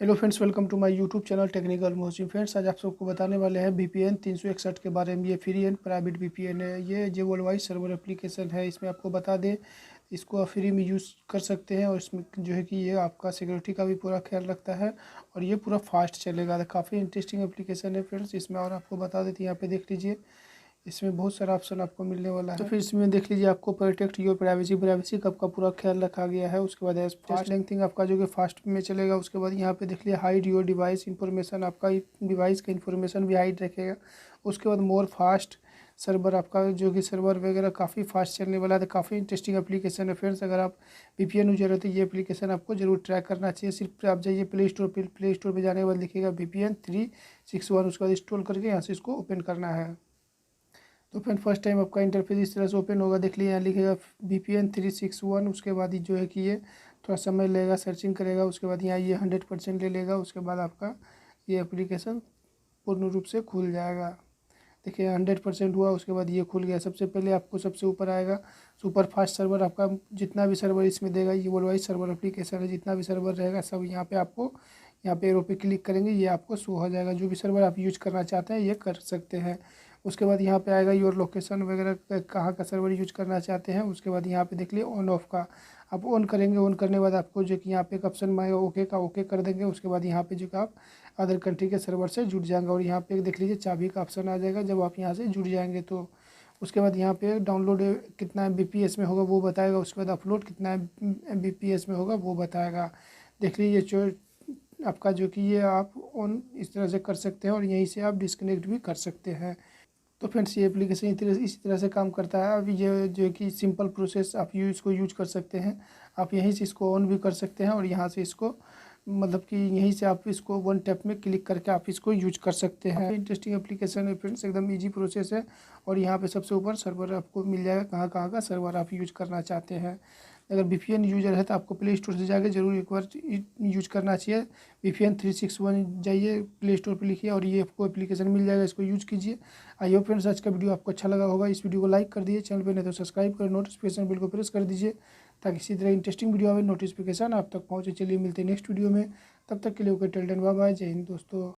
Hello friends, welcome to my YouTube channel technical Mohsim. Friends, आज आप सबको बताने वाले हैं वीपीएन 361 के बारे में। ये फ्री एंड प्राइवेट वीपीएन है। ये जो वर्ल्ड वाइड सर्वर एप्लीकेशन है, इसमें आपको बता दें, इसको आप फ्री में यूज़ कर सकते हैं। और इसमें जो है कि ये आपका सिक्योरिटी का भी पूरा ख्याल रखता है और ये पूरा फास्ट चलेगा। काफ़ी इंटरेस्टिंग एप्लीकेशन है फ्रेंड्स। इसमें और आपको बता देते हैं, यहाँ पे देख लीजिए, इसमें बहुत सारा ऑप्शन आपको मिलने वाला है। तो फिर इसमें देख लीजिए, आपको प्रोटेक्ट योर प्राइवेसी का आपका पूरा ख्याल रखा गया है। उसके बाद फास्ट लेंथिंग आपका जो कि फास्ट में चलेगा। उसके बाद यहाँ पे देख लीजिए, हाइड योर डिवाइस इन्फॉर्मेशन, आपका डिवाइस का इन्फॉर्मेशन भी हाइड रखेगा। उसके बाद मोर फास्ट सर्वर, आपका जो कि सर्वर वगैरह काफ़ी फास्ट चलने वाला है। तो काफ़ी इंटरेस्टिंग एप्लीकेशन है फ्रेंड्स। अगर आप वीपीएन यूजर हो तो ये एप्लीकेशन आपको जरूर ट्राई करना चाहिए। सिर्फ आप जाइए प्ले स्टोर पर जाने के बाद लिखिएगा वीपीएन 361, उसके बाद इंस्टॉल करके यहाँ से इसको ओपन करना है। तो फ्रेंड, फर्स्ट टाइम आपका इंटरफेस इस तरह से ओपन होगा। देख लीजिए, यहाँ लिखेगा VPN 361। उसके बाद जो है कि ये थोड़ा समय लेगा, सर्चिंग करेगा। उसके बाद यहाँ ये 100% ले लेगा। उसके बाद आपका ये एप्लीकेशन पूर्ण रूप से खुल जाएगा। देखिए 100% हुआ। उसके बाद ये खुल गया। सबसे पहले आपको सबसे ऊपर आएगा सुपर फास्ट सर्वर। आपका जितना भी सर्वर इसमें देगा, ये वर्ल्ड वाइड सर्वर एप्लीकेशन है, जितना भी सर्वर रहेगा सब यहाँ पे आपको, यहाँ पे एरो पे क्लिक करेंगे, ये आपको शो हो जाएगा। जो भी सर्वर आप यूज करना चाहते हैं ये कर सकते हैं। उसके बाद यहाँ पे आएगा योर लोकेशन वगैरह, कहाँ का सर्वर यूज करना चाहते हैं। उसके बाद यहाँ पे देख लिए ऑन ऑफ का, आप ऑन करेंगे। ऑन करने के बाद आपको जो कि यहाँ पे एक ऑप्शन में ओके का ओके कर देंगे। उसके बाद यहाँ पे जो कि आप अदर कंट्री के सर्वर से जुड़ जाएंगे। और यहाँ पे देख लीजिए, चाबी का ऑप्शन आ जाएगा जब आप यहाँ से जुड़ जाएंगे तो। उसके बाद यहाँ पे डाउनलोड कितना MBPS में होगा वो बताएगा। उसके बाद अपलोड कितना MBPS में होगा वो बताएगा। देख लीजिए, जो आपका जो कि ये आप ऑन इस तरह से कर सकते हैं और यहीं से आप डिस्कनेक्ट भी कर सकते हैं। तो फ्रेंड्स, ये एप्लीकेशन इसी तरह से काम करता है। अब ये जो है कि सिंपल प्रोसेस, आप इसको यूज कर सकते हैं। आप यहीं से इसको ऑन भी कर सकते हैं और यहाँ से इसको, मतलब कि यहीं से आप इसको वन टैप में क्लिक करके आप इसको यूज कर सकते हैं। इंटरेस्टिंग एप्लीकेशन है फ्रेंड्स, एकदम इजी प्रोसेस है। और यहाँ पे सबसे ऊपर सर्वर आपको मिल जाएगा, कहाँ का सर्वर आप यूज करना चाहते हैं। अगर VPN यूजर है तो आपको प्ले स्टोर से जाकर जरूर एक बार यूज करना चाहिए। VPN 361 जाइए, प्ले स्टोर पर लिखिए और ये आपको एप्लीकेशन मिल जाएगा, इसको यूज कीजिए। आई होप फ्रेंड्स, आज का वीडियो आपको अच्छा लगा होगा। इस वीडियो को लाइक कर दीजिए, चैनल पर नहीं तो सब्सक्राइब कर, नोटिफिकेशन बिल को प्रेस कर दीजिए ताकि इसी तरह इंटरेस्टिंग वीडियो आवे, नोटिफिकेशन आप तक पहुँचे। चलिए मिलते हैं नेक्स्ट वीडियो में, तब तक के लिए okay, till then bye bye, जय हिंद दोस्तों।